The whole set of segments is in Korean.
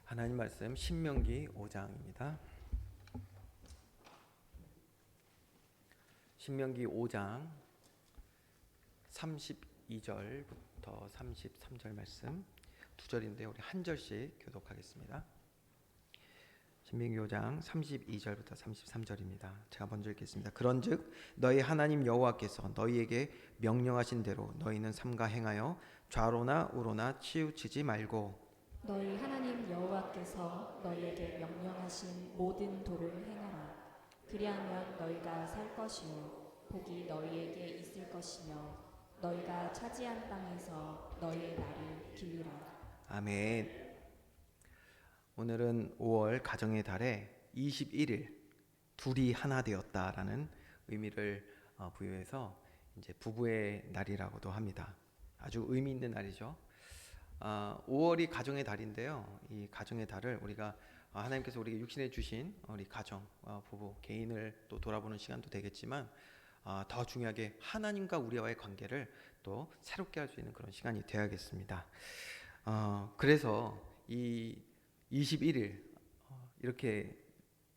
하나님 말씀 신명기 5장입니다. 신명기 5장 32절부터 33절 말씀 두 절인데 우리 한 절씩 교독하겠습니다. 신명기 5장 32절부터 33절입니다. 제가 먼저 읽겠습니다. 그런즉 너희 하나님 여호와께서 너희에게 명령하신 대로 너희는 삼가 행하여 좌로나 우로나 치우치지 말고 너희 하나님 여호와께서 너희에게 명령하신 모든 도를 행하라. 그리하면 너희가 살 것이요 복이 너희에게 있을 것이며 너희가 차지한 땅에서 너희의 날을 길리라. 아멘. 오늘은 5월 가정의 달에 21일 둘이 하나 되었다라는 의미를 부여해서 이제 부부의 날이라고도 합니다. 아주 의미 있는 날이죠. 5월이 가정의 달인데요. 이 가정의 달을 우리가 하나님께서 우리에게 육신에 주신 우리 가정, 부부, 개인을 또 돌아보는 시간도 되겠지만 더 중요하게 하나님과 우리와의 관계를 또 새롭게 할 수 있는 그런 시간이 되어야겠습니다. 그래서 이 21일 이렇게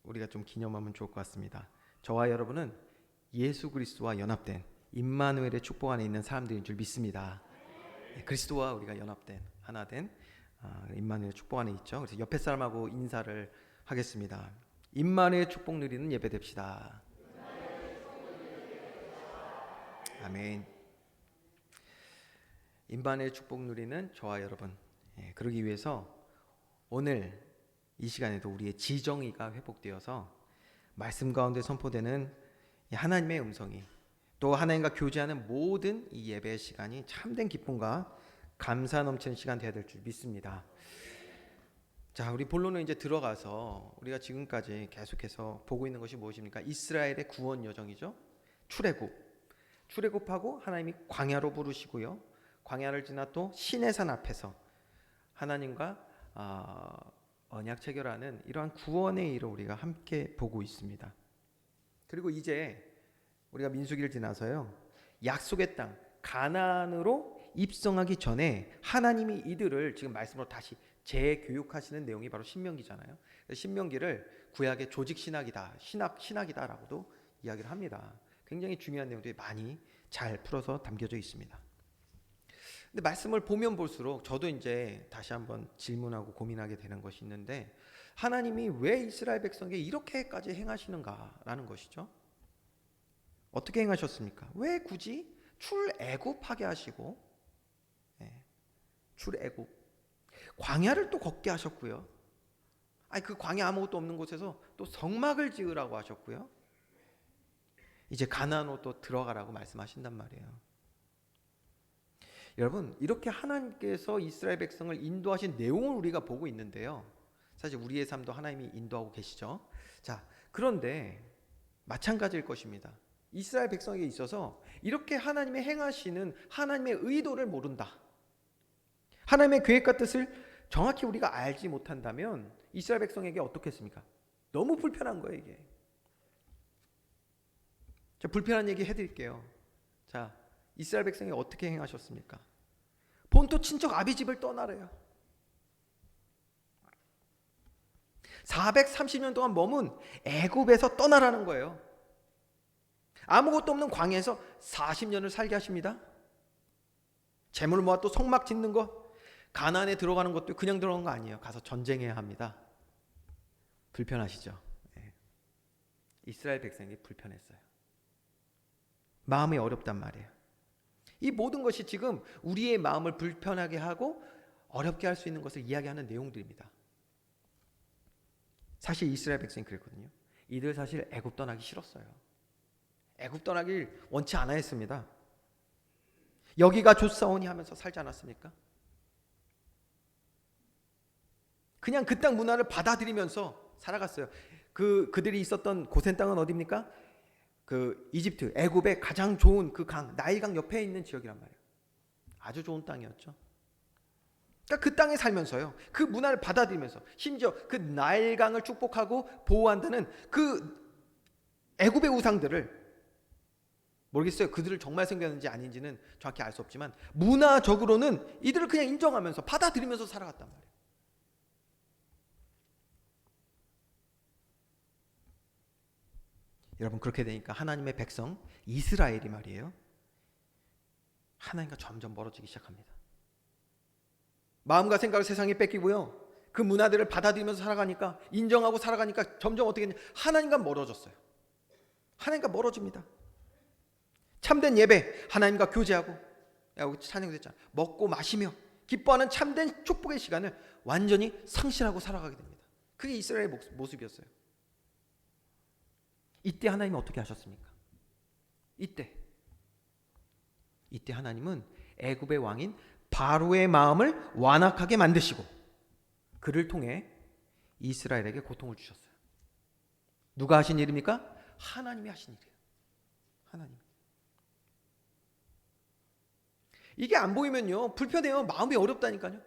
우리가 좀 기념하면 좋을 것 같습니다. 저와 여러분은 예수 그리스도와 연합된 임마누엘의 축복 안에 있는 사람들인 줄 믿습니다. 그리스도와 우리가 연합된 하나된 임마누엘의 축복 안에 있죠. 그래서 옆에 사람하고 인사를 하겠습니다. 임마누엘의 축복 누리는 예배 됩시다. 아멘. 임마누엘의 축복 누리는 저와 여러분, 그러기 위해서 오늘 이 시간에도 우리의 지정의가 회복되어서 말씀 가운데 선포되는 하나님의 음성이 또 하나님과 교제하는 모든 이 예배의 시간이 참된 기쁨과 감사 넘치는 시간 되어야 될 줄 믿습니다. 자, 우리 본론에 이제 들어가서 우리가 지금까지 계속해서 보고 있는 것이 무엇입니까? 이스라엘의 구원 여정이죠. 출애굽하고 하나님이 광야로 부르시고요. 광야를 지나 또 시내산 앞에서 하나님과 언약 체결하는 이러한 구원의 일을 우리가 함께 보고 있습니다. 그리고 이제 우리가 민수기를 지나서요, 약속의 땅 가나안으로 입성하기 전에 하나님이 이들을 지금 말씀으로 다시 재교육하시는 내용이 바로 신명기잖아요. 신명기를 구약의 조직 신학이다, 신학이다라고도 이야기를 합니다. 굉장히 중요한 내용들이 많이 잘 풀어서 담겨져 있습니다. 근데 말씀을 보면 볼수록 저도 이제 다시 한번 질문하고 고민하게 되는 것이 있는데, 하나님이 왜 이스라엘 백성에게 이렇게까지 행하시는가라는 것이죠. 어떻게 행하셨습니까? 왜 굳이 출애굽하게 하시고, 출애굽 광야를 또 걷게 하셨고요. 그 광야 아무것도 없는 곳에서 또 성막을 지으라고 하셨고요. 이제 가나안으로 또 들어가라고 말씀하신단 말이에요. 여러분, 이렇게 하나님께서 이스라엘 백성을 인도하신 내용을 우리가 보고 있는데요. 사실 우리의 삶도 하나님이 인도하고 계시죠. 자, 그런데 마찬가지일 것입니다. 이스라엘 백성에게 있어서 이렇게 하나님의 행하시는 하나님의 의도를 모른다, 하나님의 계획과 뜻을 정확히 우리가 알지 못한다면 이스라엘 백성에게 어떻겠습니까? 너무 불편한 거예요, 이게. 자, 불편한 얘기 해드릴게요. 자, 이스라엘 백성이 어떻게 행하셨습니까? 본토 친척 아비집을 떠나래요. 430년 동안 머문 애굽에서 떠나라는 거예요. 아무것도 없는 광야에서 40년을 살게 하십니다. 재물 모아 또 성막 짓는 거, 가나안에 들어가는 것도 그냥 들어간 거 아니에요. 가서 전쟁해야 합니다. 불편하시죠? 이스라엘 백성이 불편했어요. 마음이 어렵단 말이에요. 이 모든 것이 지금 우리의 마음을 불편하게 하고 어렵게 할 수 있는 것을 이야기하는 내용들입니다. 사실 이스라엘 백성이 그랬거든요. 이들 사실 애굽 떠나기 싫었어요. 애굽 떠나길 원치 않아 했습니다. 여기가 좋사오니 하면서 살지 않았습니까? 그냥 그 땅 문화를 받아들이면서 살아갔어요. 그들이 있었던 고센 땅은 어디입니까? 이집트, 애굽의 가장 좋은 그 강, 나일강 옆에 있는 지역이란 말이에요. 아주 좋은 땅이었죠. 그러니까 그 땅에 살면서요, 그 문화를 받아들이면서, 심지어 그 나일강을 축복하고 보호한다는 그 애굽의 우상들을, 모르겠어요, 그들을 정말 섬겼는지 아닌지는 정확히 알 수 없지만 문화적으로는 이들을 그냥 인정하면서 받아들이면서 살아갔단 말이에요. 여러분 그렇게 되니까 하나님의 백성 이스라엘이 말이에요. 하나님과 점점 멀어지기 시작합니다. 마음과 생각을 세상에 뺏기고요. 그 문화들을 받아들이면서 살아가니까 인정하고 살아가니까 점점 어떻게 했냐? 하나님과 멀어졌어요. 하나님과 멀어집니다. 참된 예배, 하나님과 교제하고 찬양도 했잖아. 먹고 마시며 기뻐하는 참된 축복의 시간을 완전히 상실하고 살아가게 됩니다. 그게 이스라엘의 모습이었어요. 이때 하나님은 어떻게 하셨습니까? 이때 하나님은 애굽의 왕인 바로의 마음을 완악하게 만드시고 그를 통해 이스라엘에게 고통을 주셨어요. 누가 하신 일입니까? 하나님이 하신 일이에요. 하나님. 이게 안 보이면요, 불편해요. 마음이 어렵다니까요.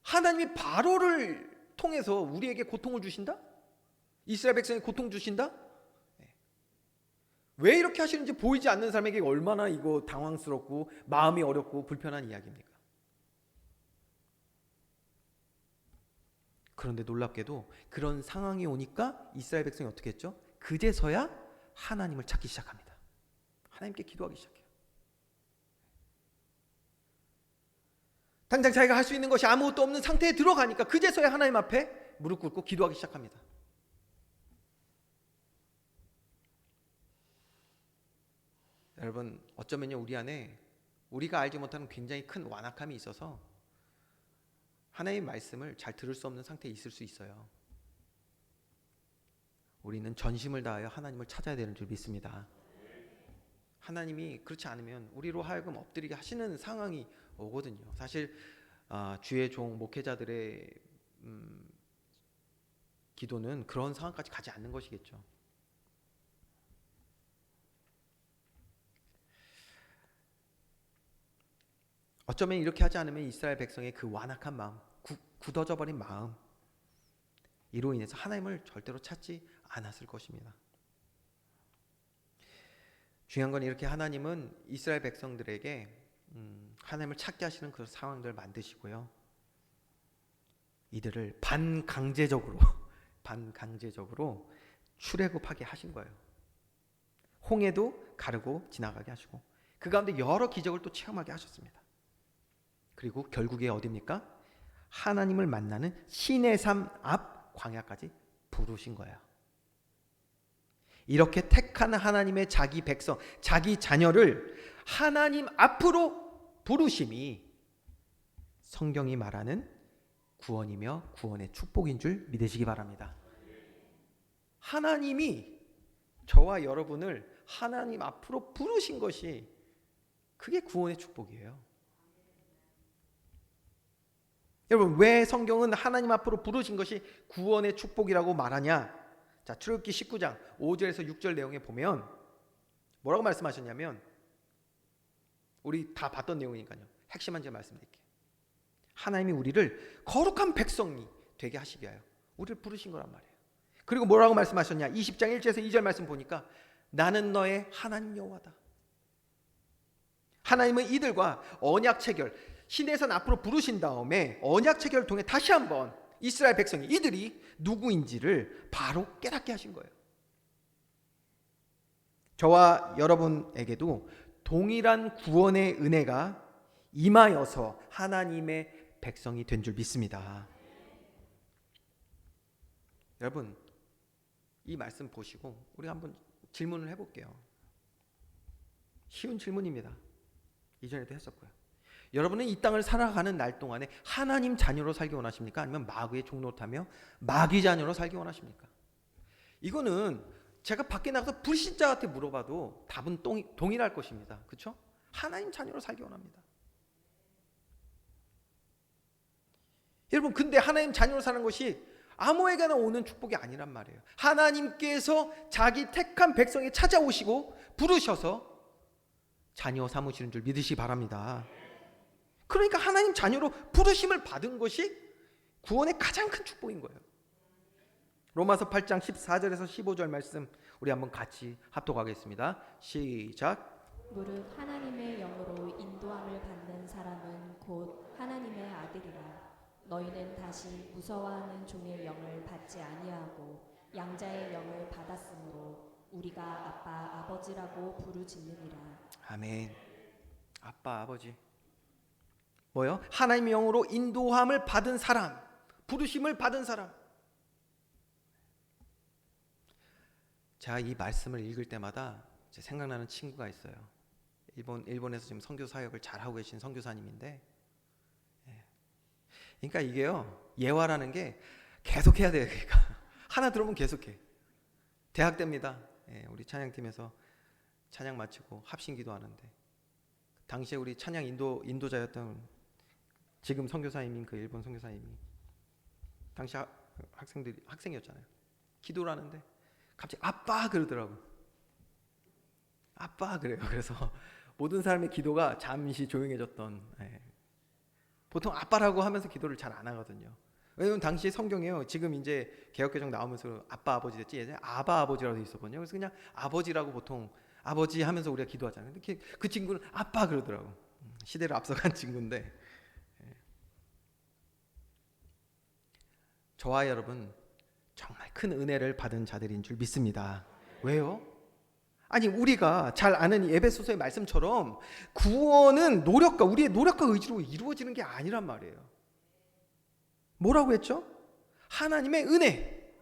하나님이 바로를 통해서 우리에게 고통을 주신다? 이스라엘 백성에게 고통 주신다? 왜 이렇게 하시는지 보이지 않는 사람에게 얼마나 이거 당황스럽고 마음이 어렵고 불편한 이야기입니까? 그런데 놀랍게도 그런 상황이 오니까 이스라엘 백성이 어떻게 했죠? 그제서야 하나님을 찾기 시작합니다. 하나님께 기도하기 시작해요. 당장 자기가 할 수 있는 것이 아무것도 없는 상태에 들어가니까 그제서야 하나님 앞에 무릎 꿇고 기도하기 시작합니다. 여러분 어쩌면요 우리 안에 우리가 알지 못하는 굉장히 큰 완악함이 있어서 하나님의 말씀을 잘 들을 수 없는 상태에 있을 수 있어요. 우리는 전심을 다하여 하나님을 찾아야 되는 줄 믿습니다. 하나님이 그렇지 않으면 우리로 하여금 엎드리게 하시는 상황이 오거든요. 사실 주의 종 목회자들의 기도는 그런 상황까지 가지 않는 것이겠죠. 어쩌면 이렇게 하지 않으면 이스라엘 백성의 그 완악한 마음, 굳어져 버린 마음 이로 인해서 하나님을 절대로 찾지 않았을 것입니다. 중요한 건 이렇게 하나님은 이스라엘 백성들에게 하나님을 찾게 하시는 그 상황들을 만드시고요. 이들을 반강제적으로 출애굽하게 하신 거예요. 홍해도 가르고 지나가게 하시고 그 가운데 여러 기적을 또 체험하게 하셨습니다. 그리고 결국에 어디입니까? 하나님을 만나는 시내산 앞 광야까지 부르신 거예요. 이렇게 택한 하나님의 자기 백성, 자기 자녀를 하나님 앞으로 부르심이 성경이 말하는 구원이며 구원의 축복인 줄 믿으시기 바랍니다. 하나님이 저와 여러분을 하나님 앞으로 부르신 것이 그게 구원의 축복이에요. 여러분 왜 성경은 하나님 앞으로 부르신 것이 구원의 축복이라고 말하냐? 자, 출애굽기 19장 5절에서 6절 내용에 보면 뭐라고 말씀하셨냐면 우리 다 봤던 내용이니까요. 핵심만 제가 말씀드릴게요. 하나님이 우리를 거룩한 백성이 되게 하시기 위하여 우리를 부르신 거란 말이에요. 그리고 뭐라고 말씀하셨냐? 20장 1절에서 2절 말씀 보니까 나는 너의 하나님 여호와다. 하나님은 이들과 언약 체결 시내산 앞으로 부르신 다음에 언약 체결을 통해 다시 한번 이스라엘 백성이 이들이 누구인지를 바로 깨닫게 하신 거예요. 저와 여러분에게도 동일한 구원의 은혜가 임하여서 하나님의 백성이 된 줄 믿습니다. 여러분 이 말씀 보시고 우리 한번 질문을 해볼게요. 쉬운 질문입니다. 이전에도 했었고요. 여러분은 이 땅을 살아가는 날 동안에 하나님 자녀로 살기 원하십니까? 아니면 마귀의 종로 타며 마귀 자녀로 살기 원하십니까? 이거는 제가 밖에 나가서 불신자한테 물어봐도 답은 동일할 것입니다. 그렇죠? 하나님 자녀로 살기 원합니다. 여러분 근데 하나님 자녀로 사는 것이 아무에게나 오는 축복이 아니란 말이에요. 하나님께서 자기 택한 백성이 찾아오시고 부르셔서 자녀 삼으시는 줄 믿으시기 바랍니다. 그러니까 하나님 자녀로 부르심을 받은 것이 구원의 가장 큰 축복인 거예요. 로마서 8장 14절에서 15절 말씀 우리 한번 같이 합독하겠습니다. 시작. 무릇 하나님의 영으로 인도함을 받는 사람은 곧 하나님의 아들이라. 너희는 다시 무서워하는 종의 영을 받지 아니하고 양자의 영을 받았으므로 우리가 아빠 아버지라고 부르짖느니라. 아멘. 아빠 아버지. 뭐요? 하나님의 영으로 인도함을 받은 사람, 부르심을 받은 사람. 제가 이 말씀을 읽을 때마다 생각나는 친구가 있어요. 일본에서 지금 선교 사역을 잘 하고 계신 선교사님인데, 그러니까 이게요, 예화라는 게 계속 해야 돼요. 그러니까 하나 들어오면 계속해. 대학 때입니다. 우리 찬양팀에서 찬양 마치고 합심기도 하는데, 당시에 우리 찬양 인도자였던 지금 선교사님인 그 일본 선교사님이 당시 학생이었잖아요. 기도를 하는데 갑자기 아빠 그러더라고. 아빠 그래요. 그래서 모든 사람의 기도가 잠시 조용해졌던. 보통 아빠라고 하면서 기도를 잘 안 하거든요. 왜냐면 당시 성경에요. 지금 이제 개역개정 나오면서 아빠 아버지 됐지. 예전에 아바 아버지라고 돼 있었거든요. 그래서 그냥 아버지라고 보통 아버지 하면서 우리가 기도하잖아요. 근데 그 친구는 아빠 그러더라고. 시대를 앞서간 친구인데, 저와 여러분 정말 큰 은혜를 받은 자들인 줄 믿습니다. 왜요? 아니, 우리가 잘 아는 이 에베소서의 말씀처럼 구원은 우리의 노력과 의지로 이루어지는 게 아니란 말이에요. 뭐라고 했죠? 하나님의 은혜,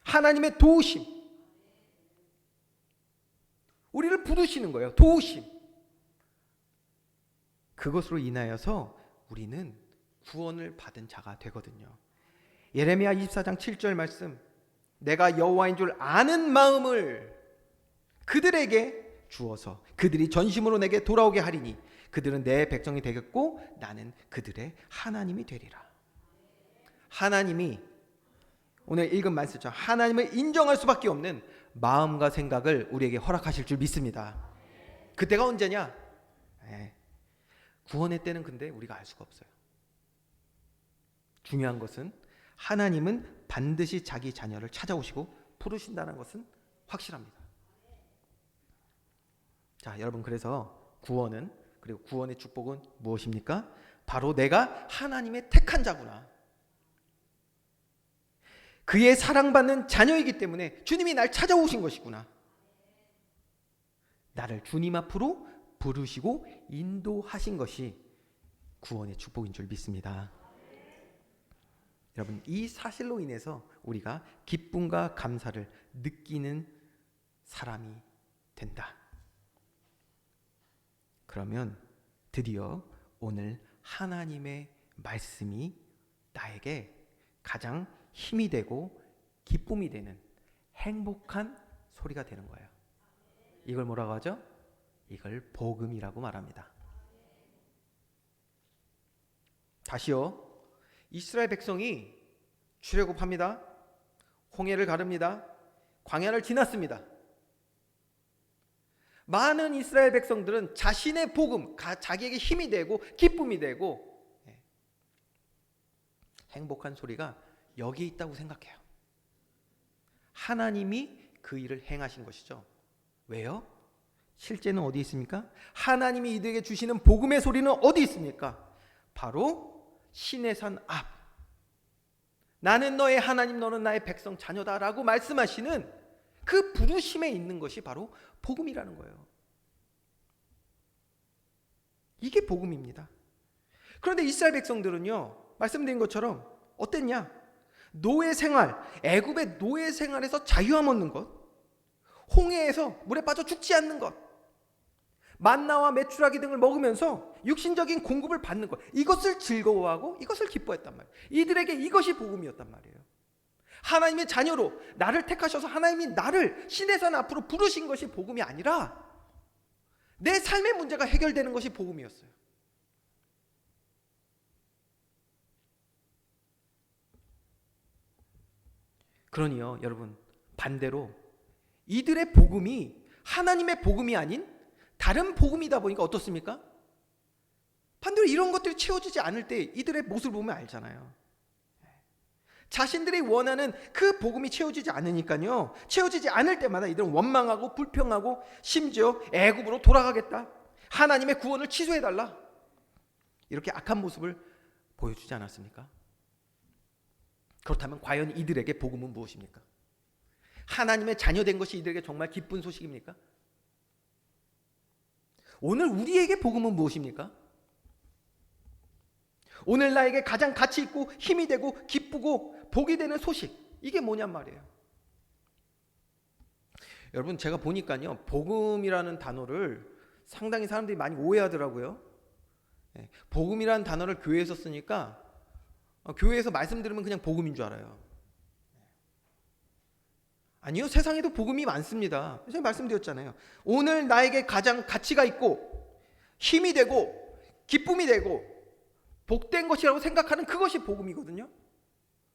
하나님의 도우심, 우리를 부르시는 거예요. 도우심. 그것으로 인하여서 우리는 구원을 받은 자가 되거든요. 예레미야 24장 7절 말씀, 내가 여호와인 줄 아는 마음을 그들에게 주어서 그들이 전심으로 내게 돌아오게 하리니 그들은 내 백성이 되겠고 나는 그들의 하나님이 되리라. 하나님이 오늘 읽은 말씀처럼 하나님을 인정할 수밖에 없는 마음과 생각을 우리에게 허락하실 줄 믿습니다. 그때가 언제냐? 구원의 때는 근데 우리가 알 수가 없어요. 중요한 것은 하나님은 반드시 자기 자녀를 찾아오시고 부르신다는 것은 확실합니다. 자, 여러분, 그래서 구원은, 그리고 구원의 축복은 무엇입니까? 바로 내가 하나님의 택한 자구나. 그의 사랑받는 자녀이기 때문에 주님이 날 찾아오신 것이구나. 나를 주님 앞으로 부르시고 인도하신 것이 구원의 축복인 줄 믿습니다. 여러분, 이 사실로 인해서 우리가 기쁨과 감사를 느끼는 사람이 된다. 그러면 드디어 오늘 하나님의 말씀이 나에게 가장 힘이 되고 기쁨이 되는 행복한 소리가 되는 거예요. 이걸 뭐라고 하죠? 이걸 복음이라고 말합니다. 다시요. 이스라엘 백성이 출애굽합니다. 홍해를 가릅니다. 광야를 지났습니다. 많은 이스라엘 백성들은 자신의 복음, 자기에게 힘이 되고 기쁨이 되고 행복한 소리가 여기 있다고 생각해요. 하나님이 그 일을 행하신 것이죠. 왜요? 실제는 어디 있습니까? 하나님이 이들에게 주시는 복음의 소리는 어디 있습니까? 바로 시내산 앞, 나는 너의 하나님, 너는 나의 백성 자녀다라고 말씀하시는 그 부르심에 있는 것이 바로 복음이라는 거예요. 이게 복음입니다. 그런데 이스라엘 백성들은요, 말씀드린 것처럼 어땠냐? 노예 생활, 애굽의 노예 생활에서 자유함 얻는 것, 홍해에서 물에 빠져 죽지 않는 것, 만나와 메추라기 등을 먹으면서 육신적인 공급을 받는 것, 이것을 즐거워하고 이것을 기뻐했단 말이에요. 이들에게 이것이 복음이었단 말이에요. 하나님의 자녀로 나를 택하셔서 하나님이 나를 시내산 앞으로 부르신 것이 복음이 아니라 내 삶의 문제가 해결되는 것이 복음이었어요. 그러니요, 여러분, 반대로 이들의 복음이 하나님의 복음이 아닌 다른 복음이다 보니까 어떻습니까? 반대로 이런 것들이 채워지지 않을 때 이들의 모습을 보면 알잖아요. 자신들이 원하는 그 복음이 채워지지 않으니까요, 채워지지 않을 때마다 이들은 원망하고 불평하고 심지어 애굽으로 돌아가겠다, 하나님의 구원을 취소해달라, 이렇게 악한 모습을 보여주지 않았습니까? 그렇다면 과연 이들에게 복음은 무엇입니까? 하나님의 자녀된 것이 이들에게 정말 기쁜 소식입니까? 오늘 우리에게 복음은 무엇입니까? 오늘 나에게 가장 가치 있고 힘이 되고 기쁘고 복이 되는 소식, 이게 뭐냔 말이에요. 여러분, 제가 보니까요, 복음이라는 단어를 상당히 사람들이 많이 오해하더라고요. 복음이라는 단어를 교회에서 쓰니까 교회에서 말씀 들으면 그냥 복음인 줄 알아요. 아니요, 세상에도 복음이 많습니다. 제가 말씀드렸잖아요. 오늘 나에게 가장 가치가 있고 힘이 되고 기쁨이 되고 복된 것이라고 생각하는 그것이 복음이거든요.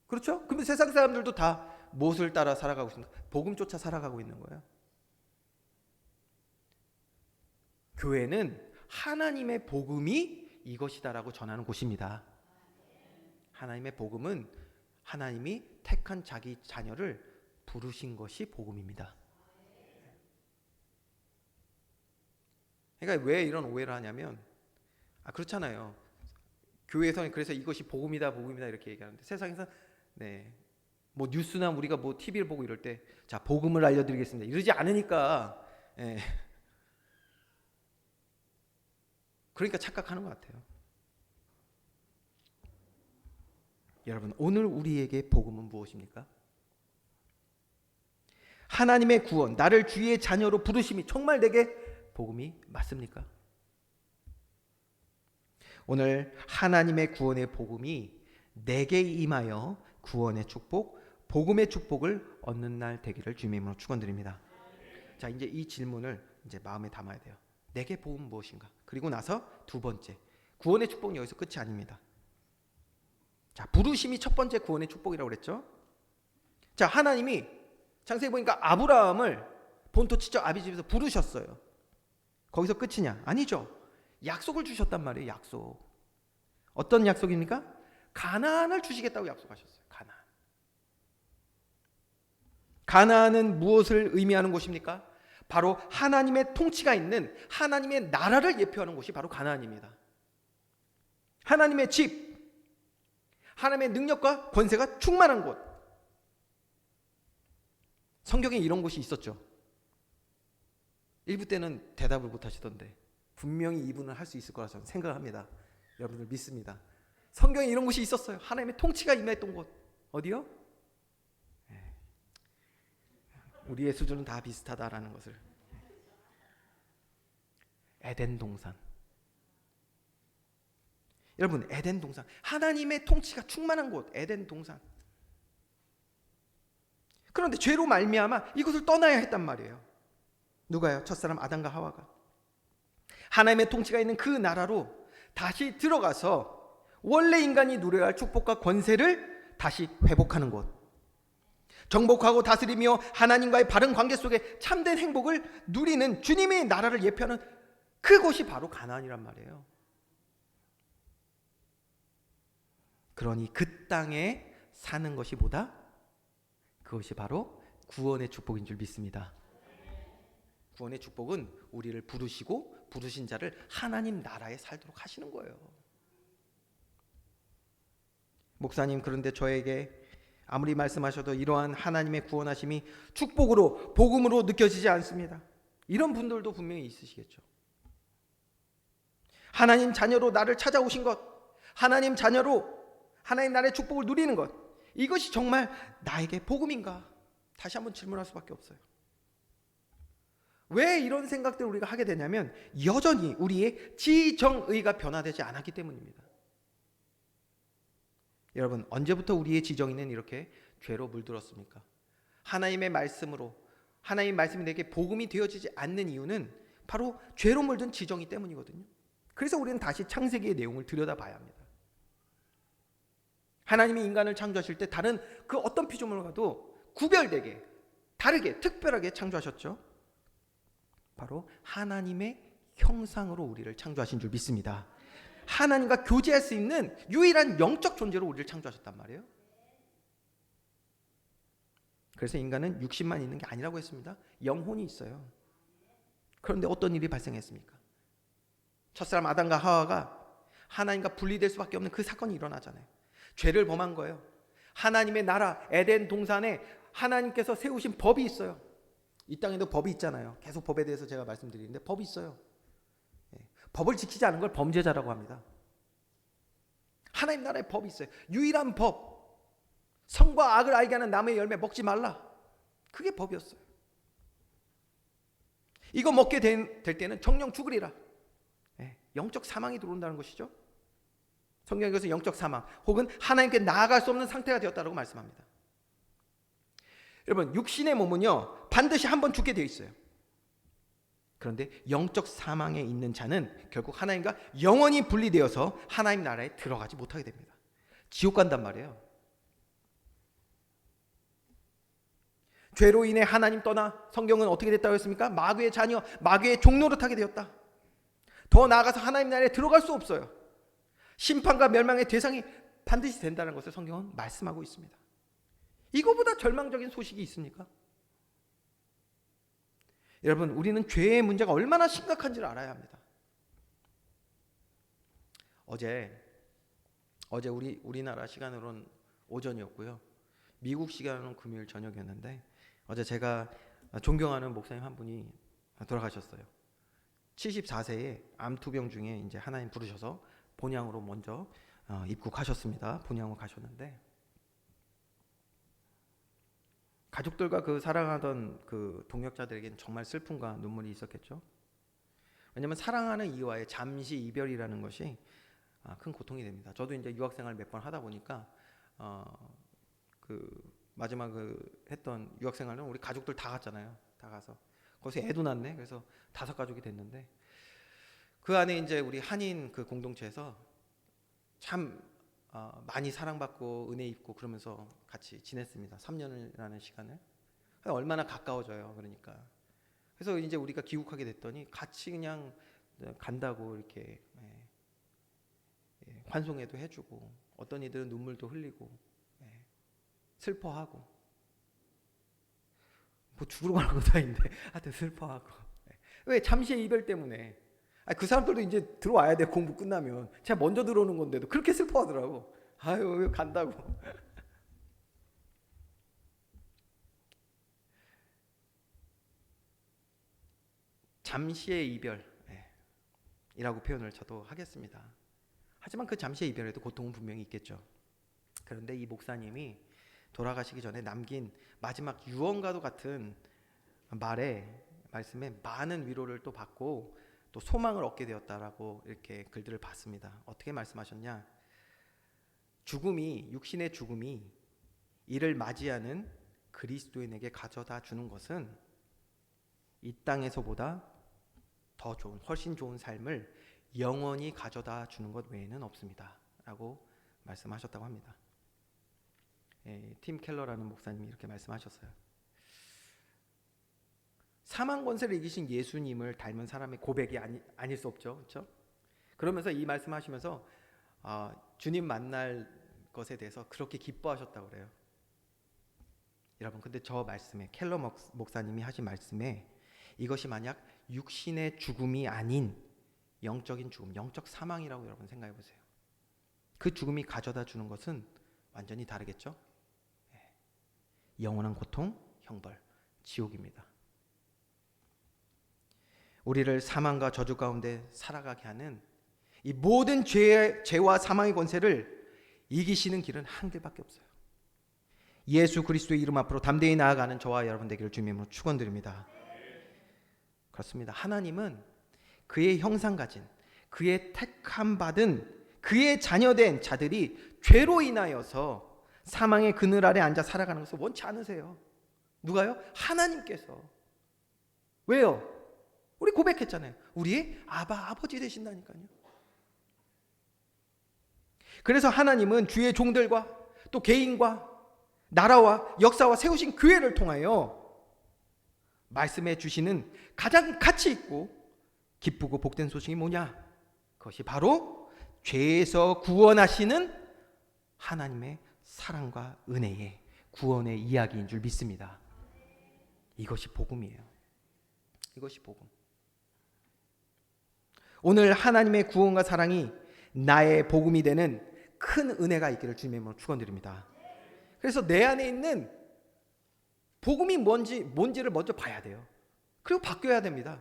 그렇죠? 그런데 세상 사람들도 다 무엇을 따라 살아가고 있습니까? 복음 쫓아 살아가고 있는 거예요. 교회는 하나님의 복음이 이것이다라고 전하는 곳입니다. 하나님의 복음은 하나님이 택한 자기 자녀를 부르신 것이 복음입니다. 그러니까 왜 이런 오해를 하냐면, 그렇잖아요. 교회에서는 그래서 이것이 복음이다 이렇게 얘기하는데, 세상에서 뭐 뉴스나 우리가 뭐 TV를 보고 이럴 때, 자, 복음을 알려드리겠습니다 이러지 않으니까, 그러니까 착각하는 것 같아요. 여러분, 오늘 우리에게 복음은 무엇입니까? 하나님의 구원, 나를 주의 자녀로 부르심이 정말 내게 복음이 맞습니까? 오늘 하나님의 구원의 복음이 내게 임하여 구원의 축복, 복음의 축복을 얻는 날 되기를 주님의 이름으로 축원드립니다. 자, 이제 이 질문을 이제 마음에 담아야 돼요. 내게 복음은 무엇인가? 그리고 나서 두 번째, 구원의 축복은 여기서 끝이 아닙니다. 자, 부르심이 첫 번째 구원의 축복이라고 그랬죠. 자, 하나님이 창세기 보니까 아브라함을 본토 친척 아비 집에서 부르셨어요. 거기서 끝이냐? 아니죠. 약속을 주셨단 말이에요. 약속. 어떤 약속입니까? 가나안을 주시겠다고 약속하셨어요. 가나안. 가나안은 무엇을 의미하는 곳입니까? 바로 하나님의 통치가 있는 하나님의 나라를 예표하는 곳이 바로 가나안입니다. 하나님의 집, 하나님의 능력과 권세가 충만한 곳. 성경에 이런 곳이 있었죠. 일부 때는 대답을 못 하시던데 분명히 이분은 할 수 있을 거라 저는 생각합니다. 여러분들 믿습니다. 성경에 이런 곳이 있었어요. 하나님의 통치가 임했던 곳. 어디요? 우리의 수준은 다 비슷하다라는 것을. 에덴 동산. 여러분, 에덴 동산, 하나님의 통치가 충만한 곳, 에덴 동산. 그런데 죄로 말미암아 이곳을 떠나야 했단 말이에요. 누가요? 첫사람 아담과 하와가. 하나님의 통치가 있는 그 나라로 다시 들어가서 원래 인간이 누려야 할 축복과 권세를 다시 회복하는 곳. 정복하고 다스리며 하나님과의 바른 관계 속에 참된 행복을 누리는 주님의 나라를 예표하는 그곳이 바로 가나안이란 말이에요. 그러니 그 땅에 사는 것이 보다 그것이 바로 구원의 축복인 줄 믿습니다. 구원의 축복은 우리를 부르시고 부르신 자를 하나님 나라에 살도록 하시는 거예요. 목사님, 그런데 저에게 아무리 말씀하셔도 이러한 하나님의 구원하심이 축복으로 복음으로 느껴지지 않습니다. 이런 분들도 분명히 있으시겠죠. 하나님 자녀로 나를 찾아오신 것, 하나님 자녀로 하나님 나라의 축복을 누리는 것, 이것이 정말 나에게 복음인가? 다시 한번 질문할 수밖에 없어요. 왜 이런 생각들을 우리가 하게 되냐면 여전히 우리의 지정의가 변화되지 않았기 때문입니다. 여러분, 언제부터 우리의 지정의는 이렇게 죄로 물들었습니까? 하나님의 말씀으로, 하나님의 말씀이 내게 복음이 되어지지 않는 이유는 바로 죄로 물든 지정의 때문이거든요. 그래서 우리는 다시 창세기의 내용을 들여다봐야 합니다. 하나님이 인간을 창조하실 때 다른 그 어떤 피조물과도 구별되게, 다르게, 특별하게 창조하셨죠. 바로 하나님의 형상으로 우리를 창조하신 줄 믿습니다. 하나님과 교제할 수 있는 유일한 영적 존재로 우리를 창조하셨단 말이에요. 그래서 인간은 육신만 있는 게 아니라고 했습니다. 영혼이 있어요. 그런데 어떤 일이 발생했습니까? 첫사람 아담과 하와가 하나님과 분리될 수밖에 없는 그 사건이 일어나잖아요. 죄를 범한 거예요. 하나님의 나라 에덴 동산에 하나님께서 세우신 법이 있어요. 이 땅에도 법이 있잖아요. 계속 법에 대해서 제가 말씀드리는데 법이 있어요. 법을 지키지 않은 걸 범죄자라고 합니다. 하나님 나라의 법이 있어요. 유일한 법. 선과 악을 알게 하는 나무의 열매 먹지 말라. 그게 법이었어요. 이거 먹게 될 때는 정령 죽으리라. 영적 사망이 들어온다는 것이죠. 성경에서 영적 사망 혹은 하나님께 나아갈 수 없는 상태가 되었다고 말씀합니다. 여러분, 육신의 몸은요 반드시 한번 죽게 되어 있어요. 그런데 영적 사망에 있는 자는 결국 하나님과 영원히 분리되어서 하나님 나라에 들어가지 못하게 됩니다. 지옥 간단 말이에요. 죄로 인해 하나님 떠나 성경은 어떻게 됐다고 했습니까? 마귀의 자녀, 마귀의 종노릇하게 되었다. 더 나아가서 하나님 나라에 들어갈 수 없어요. 심판과 멸망의 대상이 반드시 된다는 것을 성경은 말씀하고 있습니다. 이거보다 절망적인 소식이 있습니까? 여러분, 우리는 죄의 문제가 얼마나 심각한지를 알아야 합니다. 어제 우리나라 시간으로는 오전이었고요. 미국 시간으로는 금요일 저녁이었는데 어제 제가 존경하는 목사님 한 분이 돌아가셨어요. 74세에 암투병 중에 이제 하나님 부르셔서 본향으로 먼저 입국하셨습니다. 본향으로 가셨는데 가족들과 그 사랑하던 그 동역자들에게는 정말 슬픔과 눈물이 있었겠죠. 왜냐하면 사랑하는 이와의 잠시 이별이라는 것이 큰 고통이 됩니다. 저도 이제 유학생활 몇 번 하다 보니까 그 마지막 했던 유학생활은 우리 가족들 다 갔잖아요. 다 가서 거기서 애도 낳네. 그래서 5가족이 됐는데 그 안에 이제 우리 한인 그 공동체에서 참 많이 사랑받고 은혜 입고 그러면서 같이 지냈습니다. 3년이라는 시간을. 얼마나 가까워져요. 그러니까. 그래서 이제 우리가 귀국하게 됐더니 같이 그냥 간다고 이렇게 환송회도 해주고 어떤 이들은 눈물도 흘리고 슬퍼하고 뭐 죽으러 가는 것도 아닌데 하여튼 슬퍼하고. 왜? 잠시의 이별 때문에. 그 사람들도 이제 들어와야 돼. 공부 끝나면. 제가 먼저 들어오는 건데도 그렇게 슬퍼하더라고. 아유 간다고. 잠시의 이별이라고 표현을 저도 하겠습니다. 하지만 그 잠시의 이별에도 고통은 분명히 있겠죠. 그런데 이 목사님이 돌아가시기 전에 남긴 마지막 유언과도 같은 말씀에 많은 위로를 또 받고 또 소망을 얻게 되었다라고 이렇게 글들을 봤습니다. 어떻게 말씀하셨냐? 육신의 죽음이 이를 맞이하는 그리스도인에게 가져다 주는 것은 이 땅에서보다 더 좋은, 훨씬 좋은 삶을 영원히 가져다 주는 것 외에는 없습니다. 라고 말씀하셨다고 합니다. 팀 켈러라는 목사님이 이렇게 말씀하셨어요. 사망 권세를 이기신 예수님을 닮은 사람의 고백이 아닐 수 없죠. 그렇죠? 그러면서 이 말씀하시면서 주님 만날 것에 대해서 그렇게 기뻐하셨다고 그래요. 여러분, 근데 저 말씀에 켈러 목사님이 하신 말씀에 이것이 만약 육신의 죽음이 아닌 영적인 죽음, 영적 사망이라고 여러분 생각해 보세요. 그 죽음이 가져다 주는 것은 완전히 다르겠죠? 영원한 고통, 형벌, 지옥입니다. 우리를 사망과 저주 가운데 살아가게 하는 이 모든 죄와 사망의 권세를 이기시는 길은 한 길밖에 없어요. 예수 그리스도의 이름 앞으로 담대히 나아가는 저와 여러분 되기를 주님으로 축원드립니다. 그렇습니다. 하나님은 그의 형상 가진, 그의 택함 받은, 그의 자녀된 자들이 죄로 인하여서 사망의 그늘 아래 앉아 살아가는 것을 원치 않으세요. 누가요? 하나님께서. 왜요? 우리 고백했잖아요. 우리의 아버지 되신다니까요. 그래서 하나님은 주의 종들과 또 개인과 나라와 역사와 세우신 교회를 통하여 말씀해 주시는 가장 가치 있고 기쁘고 복된 소식이 뭐냐? 그것이 바로 죄에서 구원하시는 하나님의 사랑과 은혜의 구원의 이야기인 줄 믿습니다. 이것이 복음이에요. 이것이 복음. 오늘 하나님의 구원과 사랑이 나의 복음이 되는 큰 은혜가 있기를 주님의 이름으로 축원드립니다. 그래서 내 안에 있는 복음이 뭔지를 먼저 봐야 돼요. 그리고 바뀌어야 됩니다.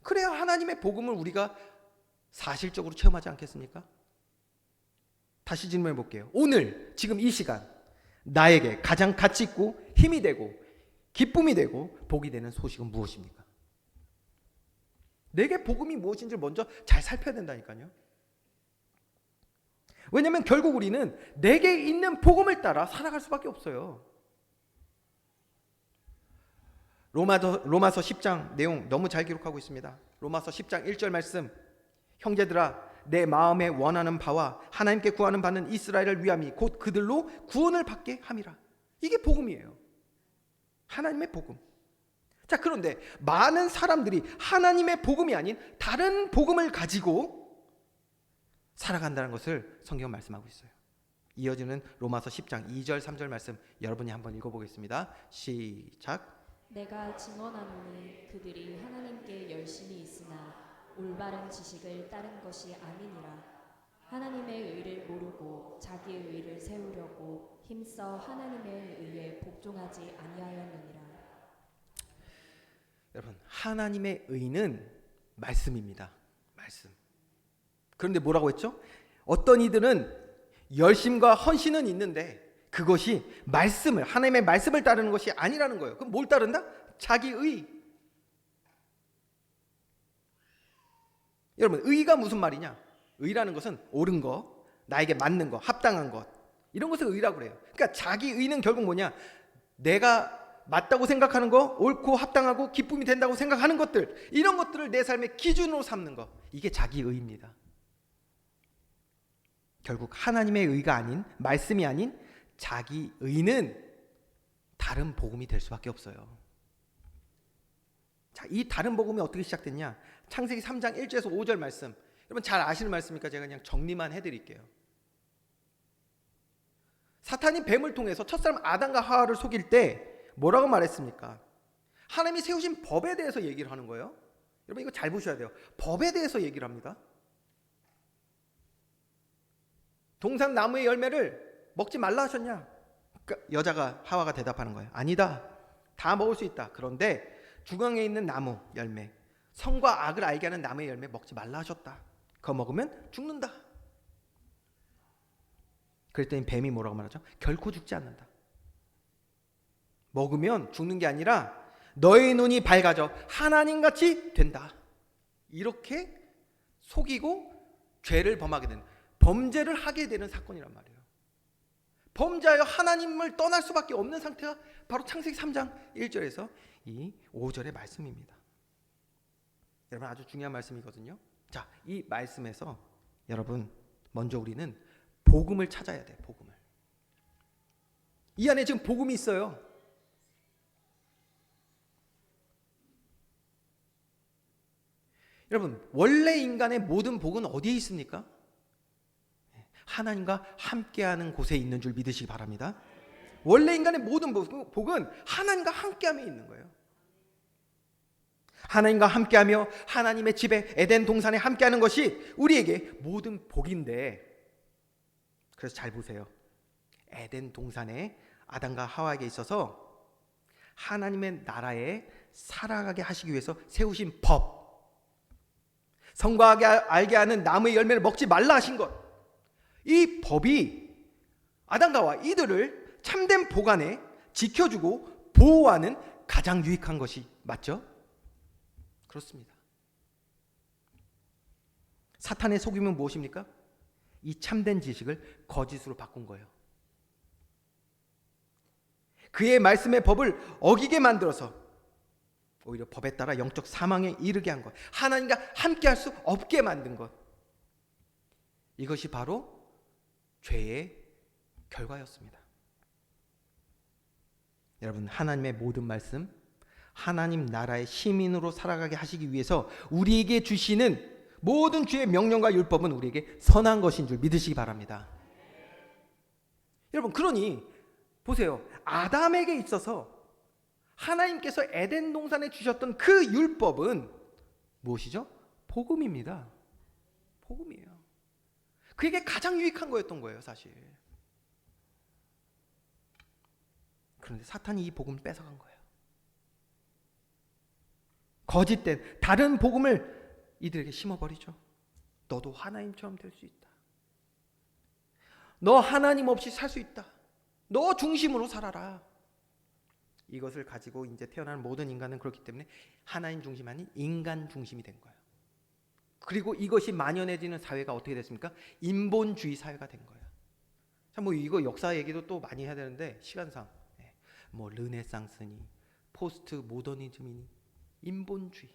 그래야 하나님의 복음을 우리가 사실적으로 체험하지 않겠습니까? 다시 질문해 볼게요. 오늘 지금 이 시간 나에게 가장 가치 있고 힘이 되고 기쁨이 되고 복이 되는 소식은 무엇입니까? 내게 복음이 무엇인지를 먼저 잘 살펴야 된다니까요. 왜냐하면 결국 우리는 내게 있는 복음을 따라 살아갈 수밖에 없어요. 로마서 10장 내용 너무 잘 기록하고 있습니다. 로마서 10장 1절 말씀, 형제들아 내 마음에 원하는 바와 하나님께 구하는 바는 이스라엘을 위함이 곧 그들로 구원을 받게 함이라. 이게 복음이에요. 하나님의 복음. 자, 그런데 많은 사람들이 하나님의 복음이 아닌 다른 복음을 가지고 살아간다는 것을 성경은 말씀하고 있어요. 이어지는 로마서 10장 2절 3절 말씀 여러분이 한번 읽어보겠습니다. 시작. 내가 증언하노니 그들이 하나님께 열심히 있으나 올바른 지식을 따른 것이 아니니라. 하나님의 의를 모르고 자기의 의를 세우려고 힘써 하나님의 의에 복종하지 아니하였느니라. 여러분, 하나님의 의는 말씀입니다. 말씀. 그런데 뭐라고 했죠? 어떤 이들은 열심과 헌신은 있는데 그것이 하나님의 말씀을 따르는 것이 아니라는 거예요. 그럼 뭘 따른다? 자기 의. 여러분, 의가 무슨 말이냐? 의라는 것은 옳은 것, 나에게 맞는 것, 합당한 것, 이런 것을 의라고 그래요. 그러니까 자기 의는 결국 뭐냐? 내가 맞다고 생각하는 거, 옳고 합당하고 기쁨이 된다고 생각하는 것들, 이런 것들을 내 삶의 기준으로 삼는 것, 이게 자기 의입니다. 결국 하나님의 의가 아닌, 말씀이 아닌 자기 의는 다른 복음이 될 수밖에 없어요. 자, 이 다른 복음이 어떻게 시작됐냐? 창세기 3장 1절에서 5절 말씀, 여러분 잘 아시는 말씀이니까 제가 그냥 정리만 해드릴게요. 사탄이 뱀을 통해서 첫사람 아담과 하와를 속일 때 뭐라고 말했습니까? 하나님이 세우신 법에 대해서 얘기를 하는 거예요. 여러분 이거 잘 보셔야 돼요. 법에 대해서 얘기를 합니다. 동산 나무의 열매를 먹지 말라 하셨냐? 여자가 하와가 대답하는 거예요. 아니다. 다 먹을 수 있다. 그런데 중앙에 있는 나무 열매, 선과 악을 알게 하는 나무의 열매 먹지 말라 하셨다. 그거 먹으면 죽는다. 그랬더니 뱀이 뭐라고 말하죠? 결코 죽지 않는다. 먹으면 죽는 게 아니라 너의 눈이 밝아져 하나님같이 된다. 이렇게 속이고 죄를 범하게 되는, 범죄를 하게 되는 사건이란 말이에요. 범죄하여 하나님을 떠날 수밖에 없는 상태가 바로 창세기 3장 1절에서 이 5절의 말씀입니다. 여러분 아주 중요한 말씀이거든요. 자, 이 말씀에서 여러분 먼저 우리는 복음을 찾아야 돼요. 복음을. 이 안에 지금 복음이 있어요. 여러분 원래 인간의 모든 복은 어디에 있습니까? 하나님과 함께하는 곳에 있는 줄 믿으시기 바랍니다. 원래 인간의 모든 복은 하나님과 함께함에 있는 거예요. 하나님과 함께하며 하나님의 집에 에덴 동산에 함께하는 것이 우리에게 모든 복인데, 그래서 잘 보세요. 에덴 동산에 아담과 하와에게 있어서 하나님의 나라에 살아가게 하시기 위해서 세우신 법, 선과 악을 알게 하는 나무의 열매를 먹지 말라 하신 것, 이 법이 아담과 하와 이들을 참된 복 안에 지켜주고 보호하는 가장 유익한 것이 맞죠? 그렇습니다. 사탄의 속임은 무엇입니까? 이 참된 지식을 거짓으로 바꾼 거예요. 그의 말씀의 법을 어기게 만들어서 오히려 법에 따라 영적 사망에 이르게 한 것, 하나님과 함께 할 수 없게 만든 것, 이것이 바로 죄의 결과였습니다. 여러분 하나님의 모든 말씀, 하나님 나라의 시민으로 살아가게 하시기 위해서 우리에게 주시는 모든 주의 명령과 율법은 우리에게 선한 것인 줄 믿으시기 바랍니다. 여러분 그러니 보세요. 아담에게 있어서 하나님께서 에덴 동산에 주셨던 그 율법은 무엇이죠? 복음입니다. 복음이에요. 그에게 가장 유익한 거였던 거예요, 사실. 그런데 사탄이 이 복음을 뺏어간 거예요. 거짓된 다른 복음을 이들에게 심어버리죠. 너도 하나님처럼 될 수 있다. 너 하나님 없이 살 수 있다. 너 중심으로 살아라. 이것을 가지고 이제 태어난 모든 인간은 그렇기 때문에 하나님 중심 아닌 인간 중심이 된 거예요. 그리고 이것이 만연해지는 사회가 어떻게 됐습니까? 인본주의 사회가 된 거예요. 자, 뭐 이거 역사 얘기도 또 많이 해야 되는데 시간상 뭐 르네상스니 포스트 모더니즘이니 인본주의.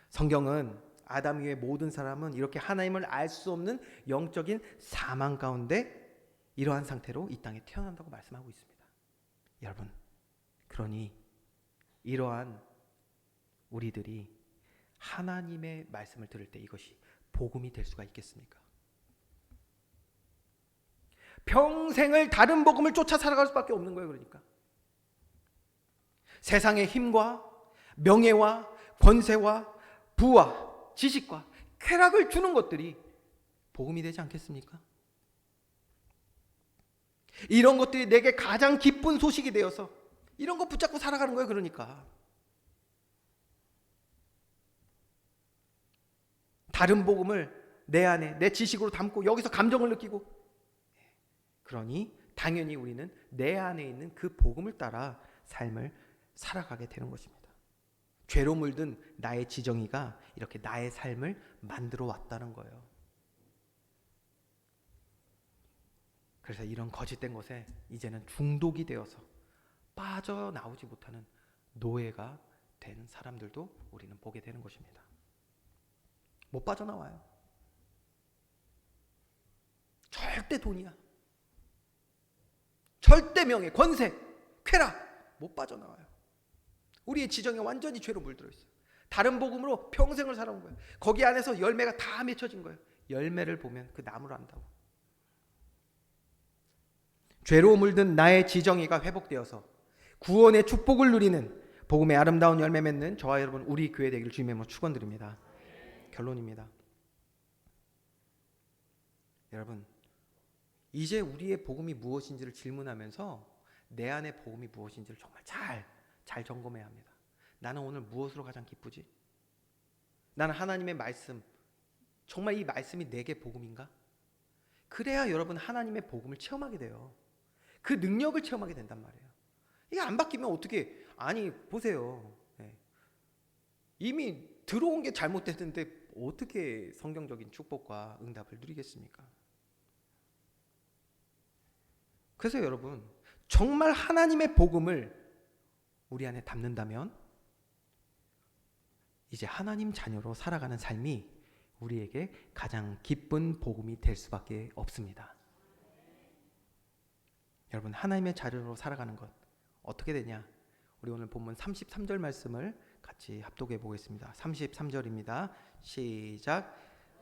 성경은 아담 이후의 모든 사람은 이렇게 하나님을 알 수 없는 영적인 사망 가운데 이러한 상태로 이 땅에 태어난다고 말씀하고 있습니다. 여러분, 그러니 이러한 우리들이 하나님의 말씀을 들을 때 이것이 복음이 될 수가 있겠습니까? 평생을 다른 복음을 쫓아 살아갈 수밖에 없는 거예요. 그러니까 세상의 힘과 명예와 권세와 부와 지식과 쾌락을 주는 것들이 복음이 되지 않겠습니까? 이런 것들이 내게 가장 기쁜 소식이 되어서 이런 거 붙잡고 살아가는 거예요. 그러니까 다른 복음을 내 안에 내 지식으로 담고 여기서 감정을 느끼고, 그러니 당연히 우리는 내 안에 있는 그 복음을 따라 삶을 살아가게 되는 것입니다. 죄로 물든 나의 지정이가 이렇게 나의 삶을 만들어 왔다는 거예요. 그래서 이런 거짓된 것에 이제는 중독이 되어서 빠져나오지 못하는 노예가 된 사람들도 우리는 보게 되는 것입니다. 못 빠져나와요. 절대 돈이야. 절대 명예, 권세, 쾌락 못 빠져나와요. 우리의 지정에 완전히 죄로 물들어 있어요. 다른 복음으로 평생을 살아온 거예요. 거기 안에서 열매가 다 맺혀진 거예요. 열매를 보면 그 나무를 안다고. 죄로 물든 나의 지정의가 회복되어서 구원의 축복을 누리는 복음의 아름다운 열매 맺는 저와 여러분 우리 교회 되기를 주님의 이름으로 축원드립니다. 결론입니다. 여러분, 이제 우리의 복음이 무엇인지를 질문하면서 내 안의 복음이 무엇인지를 정말 잘 점검해야 합니다. 나는 오늘 무엇으로 가장 기쁘지? 나는 하나님의 말씀, 정말 이 말씀이 내게 복음인가? 그래야 여러분 하나님의 복음을 체험하게 돼요. 그 능력을 체험하게 된단 말이에요. 이게 안 바뀌면 어떻게, 아니 보세요. 이미 들어온 게 잘못됐는데 어떻게 성경적인 축복과 응답을 누리겠습니까? 그래서 여러분, 정말 하나님의 복음을 우리 안에 담는다면 이제 하나님 자녀로 살아가는 삶이 우리에게 가장 기쁜 복음이 될 수밖에 없습니다. 여러분, 하나님의 자녀로 살아가는 것 어떻게 되냐? 우리 오늘 본문 33절 말씀을 같이 합독해 보겠습니다. 33절입니다. 시작.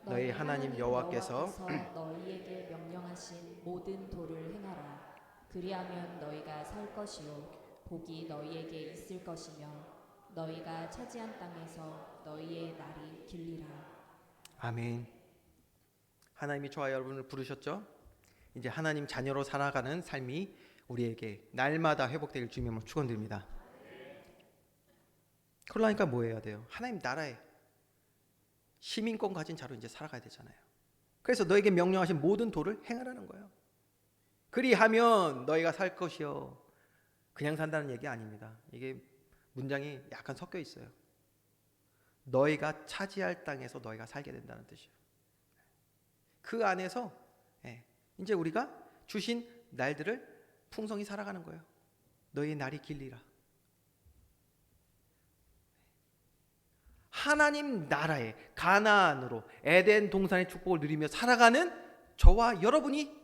너희 하나님 여호와께서 너희에게 명령하신 모든 도를 행하라. 그리하면 너희가 살 것이요 복이 너희에게 있을 것이며 너희가 차지한 땅에서 너희의 날이 길리라. 아멘. 하나님이 저와 여러분을 부르셨죠? 이제 하나님 자녀로 살아가는 삶이 우리에게 날마다 회복되길 주님으로 축원드립니다. 그러니까 뭐 해야 돼요? 하나님 나라에 시민권 가진 자로 이제 살아가야 되잖아요. 그래서 너에게 명령하신 모든 도를 행하라는 거예요. 그리하면 너희가 살 것이요. 그냥 산다는 얘기 아닙니다. 이게 문장이 약간 섞여 있어요. 너희가 차지할 땅에서 너희가 살게 된다는 뜻이에요. 그 안에서 이제 우리가 주신 날들을 풍성히 살아가는 거예요. 너희의 날이 길리라. 하나님 나라의 가나안으로 에덴 동산의 축복을 누리며 살아가는 저와 여러분이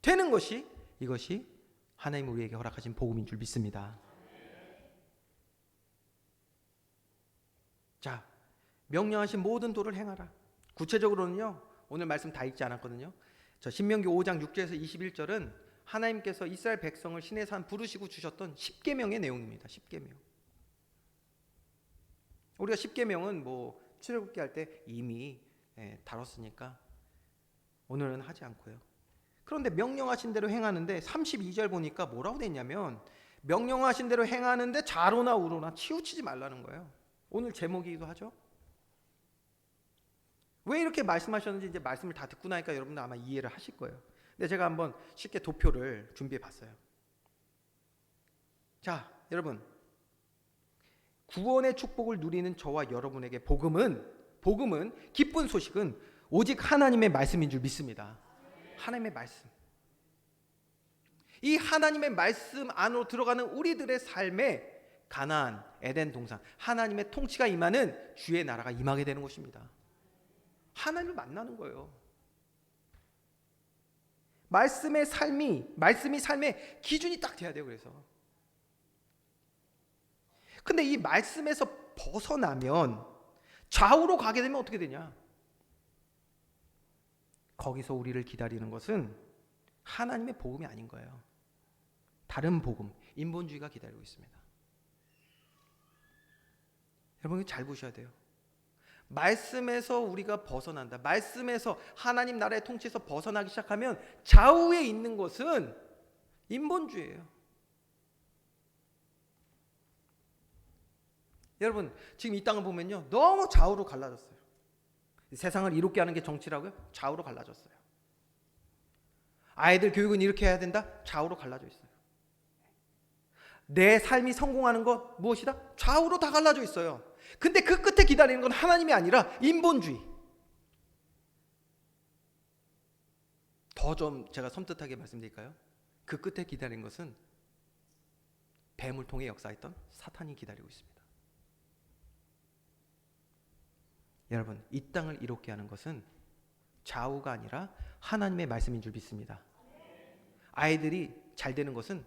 되는 것이, 이것이 하나님 우리에게 허락하신 복음인 줄 믿습니다. 자, 명령하신 모든 도를 행하라. 구체적으로는요, 오늘 말씀 다 읽지 않았거든요. 저 신명기 5장 6절에서 21절은 하나님께서 이스라엘 백성을 시내 산 부르시고 주셨던 10계명의 내용입니다. 10계명. 우리가 10계명은 뭐 출애굽기 할 때 이미 다뤘으니까 오늘은 하지 않고요. 그런데 명령하신 대로 행하는데 32절 보니까 뭐라고 돼 있냐면 명령하신 대로 행하는데 좌로나 우로나 치우치지 말라는 거예요. 오늘 제목이기도 하죠. 왜 이렇게 말씀하셨는지 이제 말씀을 다 듣고 나니까 여러분들 아마 이해를 하실 거예요. 근데 제가 한번 쉽게 도표를 준비해 봤어요. 자, 여러분, 구원의 축복을 누리는 저와 여러분에게 복음은 기쁜 소식은 오직 하나님의 말씀인 줄 믿습니다. 하나님의 말씀. 이 하나님의 말씀 안으로 들어가는 우리들의 삶에 가나안, 에덴 동산, 하나님의 통치가 임하는 주의 나라가 임하게 되는 것입니다. 하나님을 만나는 거예요. 말씀이 삶의 기준이 딱 돼야 돼요. 그래서 근데 이 말씀에서 벗어나면 좌우로 가게 되면 어떻게 되냐? 거기서 우리를 기다리는 것은 하나님의 복음이 아닌 거예요. 다른 복음, 인본주의가 기다리고 있습니다. 여러분 잘 보셔야 돼요. 말씀에서 우리가 벗어난다. 말씀에서 하나님 나라의 통치에서 벗어나기 시작하면 좌우에 있는 것은 인본주의예요. 여러분 지금 이 땅을 보면요 너무 좌우로 갈라졌어요. 세상을 이롭게 하는 게 정치라고요? 좌우로 갈라졌어요. 아이들 교육은 이렇게 해야 된다? 좌우로 갈라져 있어요. 내 삶이 성공하는 것 무엇이다? 좌우로 다 갈라져 있어요. 근데 그 끝에 기다리는 건 하나님이 아니라 인본주의. 더 좀 제가 섬뜩하게 말씀드릴까요? 그 끝에 기다리는 것은 뱀을 통해 역사했던 사탄이 기다리고 있습니다. 여러분 이 땅을 이롭게 하는 것은 좌우가 아니라 하나님의 말씀인 줄 믿습니다. 아이들이 잘 되는 것은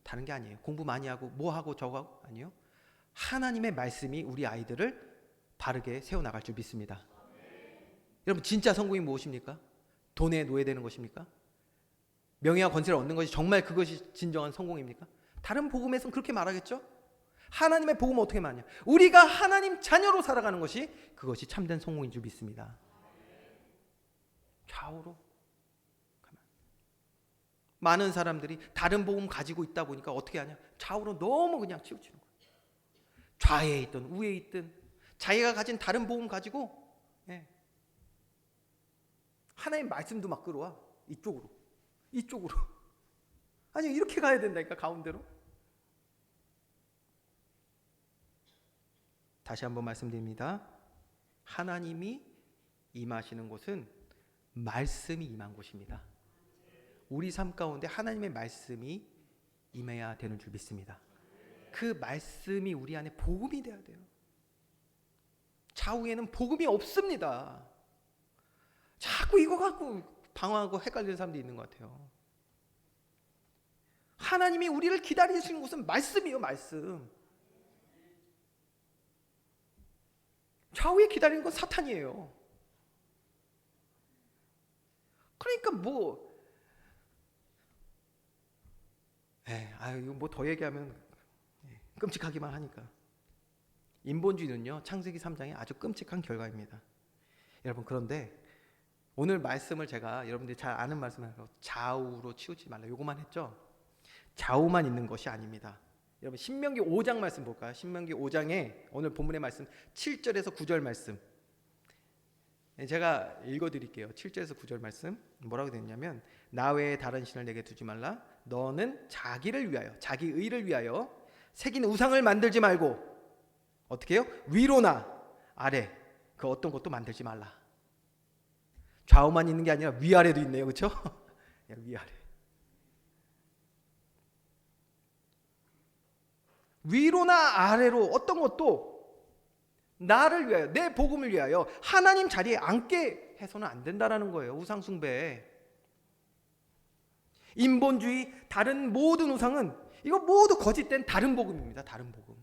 다른 게 아니에요. 공부 많이 하고 뭐 하고 저거 하고 아니요. 하나님의 말씀이 우리 아이들을 바르게 세워나갈 줄 믿습니다. 여러분 진짜 성공이 무엇입니까? 돈에 노예되는 것입니까? 명예와 권세를 얻는 것이 정말 그것이 진정한 성공입니까? 다른 복음에서는 그렇게 말하겠죠? 하나님의 복음은 어떻게 말하냐? 우리가 하나님 자녀로 살아가는 것이 그것이 참된 성공인 줄 믿습니다. 좌우로 많은 사람들이 다른 복음 가지고 있다 보니까 어떻게 하냐? 좌우로 너무 그냥 치우치는 거예요. 좌에 있든 우에 있든 자기가 가진 다른 복음 가지고 하나님 말씀도 막 끌어와. 이쪽으로 아니 이렇게 가야 된다니까 가운데로. 다시 한번 말씀드립니다. 하나님이 임하시는 곳은 말씀이 임한 곳입니다. 우리 삶 가운데 하나님의 말씀이 임해야 되는 줄 믿습니다. 그 말씀이 우리 안에 복음이 돼야 돼요. 좌우에는 복음이 없습니다. 자꾸 이거 갖고 방황하고 헷갈리는 사람들이 있는 것 같아요. 하나님이 우리를 기다리시는 곳은 말씀이에요. 말씀. 좌우에 기다리는 건 사탄이에요. 그러니까 이거 뭐 더 얘기하면 끔찍하기만 하니까. 인본주의는요 창세기 3장의 아주 끔찍한 결과입니다. 여러분 그런데 오늘 말씀을 제가 여러분들이 잘 아는 말씀을 좌우로 치우치지 말라 요거만 했죠. 좌우만 있는 것이 아닙니다. 여러분 신명기 5장 말씀 볼까요? 신명기 5장에 오늘 본문의 말씀 7절에서 9절 말씀 제가 읽어드릴게요. 7절에서 9절 말씀 뭐라고 되어 있냐면 나 외에 다른 신을 내게 두지 말라. 너는 자기를 위하여 자기 의를 위하여 새긴 우상을 만들지 말고 어떻게 해요? 위로나 아래 그 어떤 것도 만들지 말라. 좌우만 있는 게 아니라 위아래도 있네요. 그렇죠? 위아래. 위로나 아래로 어떤 것도 나를 위하여 내 복음을 위하여 하나님 자리에 앉게 해서는 안 된다라는 거예요. 우상 숭배, 인본주의, 다른 모든 우상은 이거 모두 거짓된 다른 복음입니다. 다른 복음.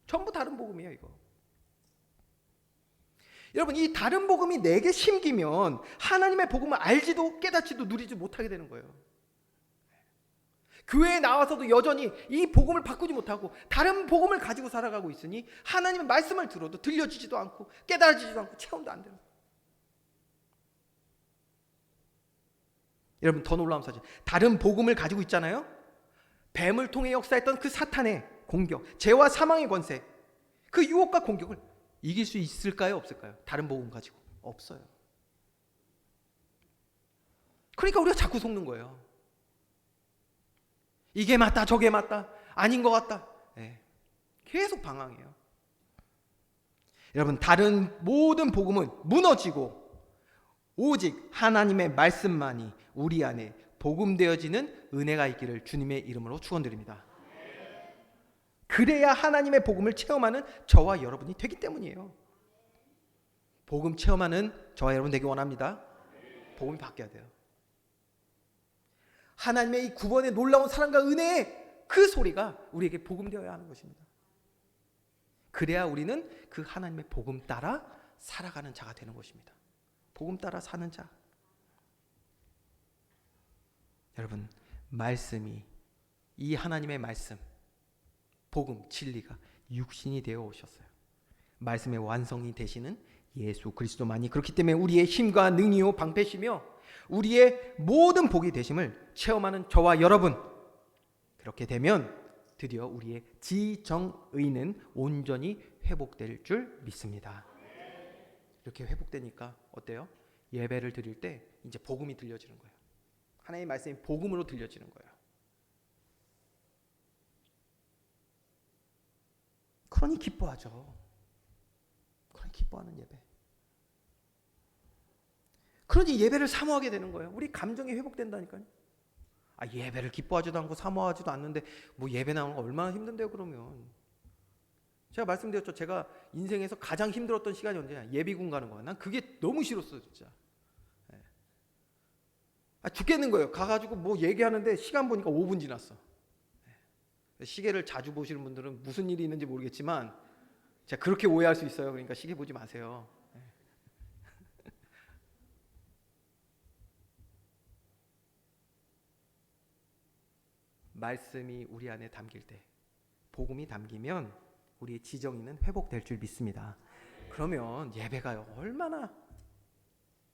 전부 다른 복음이에요. 이거. 여러분 이 다른 복음이 내게 심기면 하나님의 복음을 알지도 깨닫지도 누리지 못하게 되는 거예요. 교회에 나와서도 여전히 이 복음을 바꾸지 못하고 다른 복음을 가지고 살아가고 있으니 하나님의 말씀을 들어도 들려지지도 않고 깨달아지지도 않고 체험도 안 되는 거예요. 여러분, 더 놀라운 사실, 다른 복음을 가지고 있잖아요. 뱀을 통해 역사했던 그 사탄의 공격, 죄와 사망의 권세, 그 유혹과 공격을 이길 수 있을까요, 없을까요? 다른 복음 가지고 없어요. 그러니까 우리가 자꾸 속는 거예요. 이게 맞다, 저게 맞다, 아닌 것 같다. 네. 계속 방황해요. 여러분, 다른 모든 복음은 무너지고 오직 하나님의 말씀만이 우리 안에 복음되어지는 은혜가 있기를 주님의 이름으로 축원드립니다. 그래야 하나님의 복음을 체험하는 저와 여러분이 되기 때문이에요. 복음 체험하는 저와 여러분 되기 원합니다. 복음이 바뀌어야 돼요. 하나님의 이 구원의 놀라운 사랑과 은혜의 그 소리가 우리에게 복음되어야 하는 것입니다. 그래야 우리는 그 하나님의 복음 따라 살아가는 자가 되는 것입니다. 복음 따라 사는 자. 여러분, 말씀이, 이 하나님의 말씀, 복음, 진리가 육신이 되어 오셨어요. 말씀의 완성이 되시는 예수 그리스도만이 그렇기 때문에 우리의 힘과 능이요 방패시며 우리의 모든 복이 되심을 체험하는 저와 여러분, 그렇게 되면 드디어 우리의 지정의는 온전히 회복될 줄 믿습니다. 이렇게 회복되니까 어때요? 예배를 드릴 때 이제 복음이 들려지는 거예요. 하나님의 말씀이 복음으로 들려지는 거예요. 그러니 기뻐하죠. 그러니 기뻐하는 예배. 그러니 예배를 사모하게 되는 거예요. 우리 감정이 회복된다니까요. 예배를 기뻐하지도 않고 사모하지도 않는데 뭐 예배 나오는 거 얼마나 힘든데요. 그러면 제가 말씀드렸죠. 제가 인생에서 가장 힘들었던 시간이 언제냐? 예비군 가는 거야. 난 그게 너무 싫었어 진짜. 죽겠는 거예요. 가가지고 뭐 얘기하는데 시간 보니까 5분 지났어. 시계를 자주 보시는 분들은 무슨 일이 있는지 모르겠지만 제가 그렇게 오해할 수 있어요. 그러니까 시계 보지 마세요. 말씀이 우리 안에 담길 때, 복음이 담기면 우리의 지정의는 회복될 줄 믿습니다. 그러면 예배가 얼마나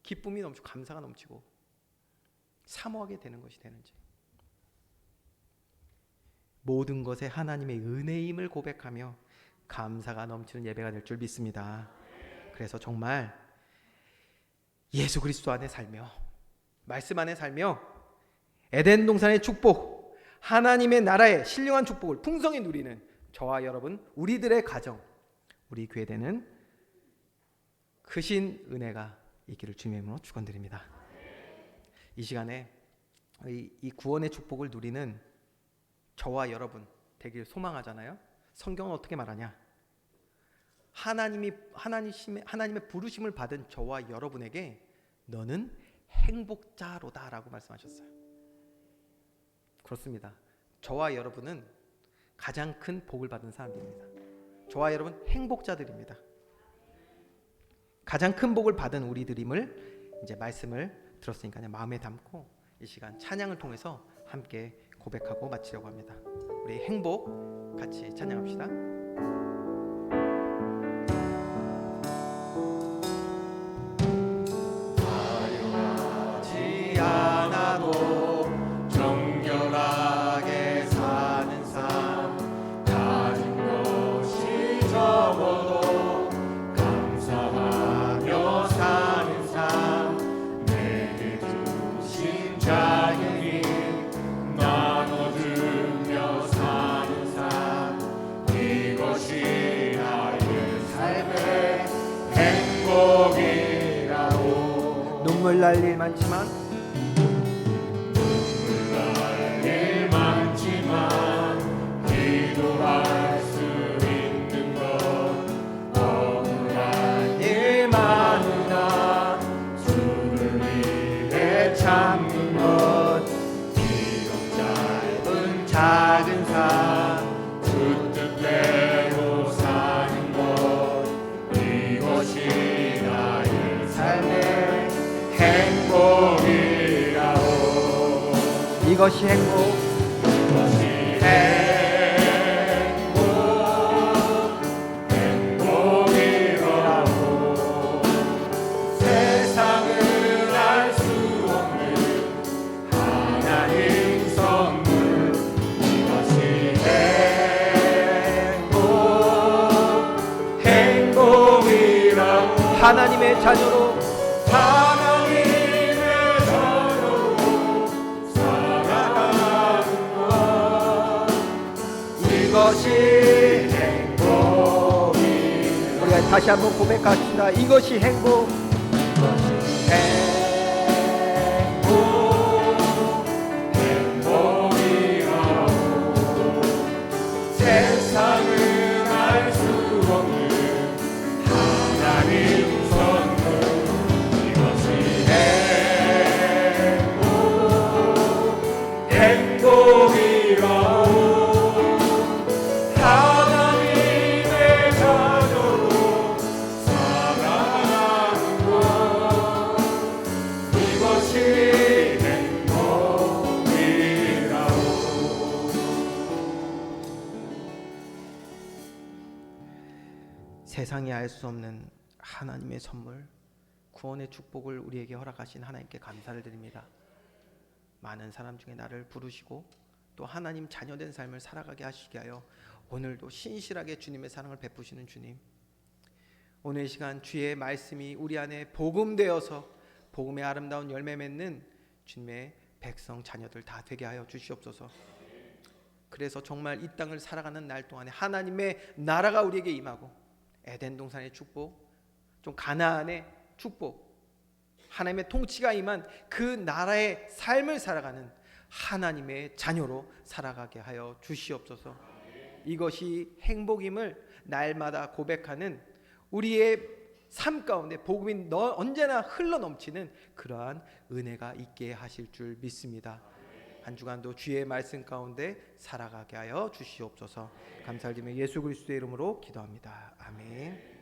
기쁨이 넘치고 감사가 넘치고 사모하게 되는 것이 되는지. 모든 것에 하나님의 은혜임을 고백하며 감사가 넘치는 예배가 될 줄 믿습니다. 그래서 정말 예수 그리스도 안에 살며 말씀 안에 살며 에덴 동산의 축복, 하나님의 나라의 신령한 축복을 풍성히 누리는 저와 여러분, 우리들의 가정, 우리 교회되는 크신 은혜가 있기를 주님의 이름으로 축원드립니다. 이 시간에 이 구원의 축복을 누리는 저와 여러분 되길 소망하잖아요. 성경은 어떻게 말하냐? 하나님의 부르심을 받은 저와 여러분에게 너는 행복자로다라고 말씀하셨어요. 그렇습니다. 저와 여러분은 가장 큰 복을 받은 사람들입니다. 저와 여러분 행복자들입니다. 가장 큰 복을 받은 우리들임을 이제 말씀을 들었으니까 마음에 담고 이 시간 찬양을 통해서 함께 고백하고 마치려고 합니다. 우리 행복 같이 찬양합시다. 화려하지 않아도 정결하게 사는 삶, 가진 것이 적어도 감사하며 사는 삶, 내게 주신 자유를 나눠주며 사는 삶, 이것이 나의 삶의 행복이라고. 눈물 날 일 많지만 기도할 수 있는 것, 억울한 일 많으나 주를 위해 참는 것, 비록 짧은 작은 삶, 주 뜻대로 사는 것, 이것이 나의 삶의 행복이라오. 이것이 행복, 이것이 행복이라고. 세상은 알 수 없는 하나님의 자녀로 살아가는 것 이것이 행복이 우리가 다시 한번 고백합시다. 이것이 행복. 행복이라고 세상은 알 수 없는 하나님 선물 이것이 행복이라고 하나님의 자녀로 살아가는 것 이것이 행복이라고 세상이 알 수 없는 하나님의 선물, 구원의 축복을 우리에게 허락하신 하나님께 감사를 드립니다. 많은 사람 중에 나를 부르시고 또 하나님 자녀된 삶을 살아가게 하시게 하여 오늘도 신실하게 주님의 사랑을 베푸시는 주님, 오늘 이 시간 주의 말씀이 우리 안에 복음되어서 복음의 아름다운 열매 맺는 주님의 백성 자녀들 다 되게 하여 주시옵소서. 그래서 정말 이 땅을 살아가는 날 동안에 하나님의 나라가 우리에게 임하고 에덴 동산의 축복, 좀 가나안의 축복, 하나님의 통치가 임한 그 나라의 삶을 살아가는 하나님의 자녀로 살아가게 하여 주시옵소서. 이것이 행복임을 날마다 고백하는 우리의 삶 가운데 복음이 언제나 흘러넘치는 그러한 은혜가 있게 하실 줄 믿습니다. 한 주간도 주의 말씀 가운데 살아가게 하여 주시옵소서. 감사드리며 예수 그리스도의 이름으로 기도합니다. 아멘.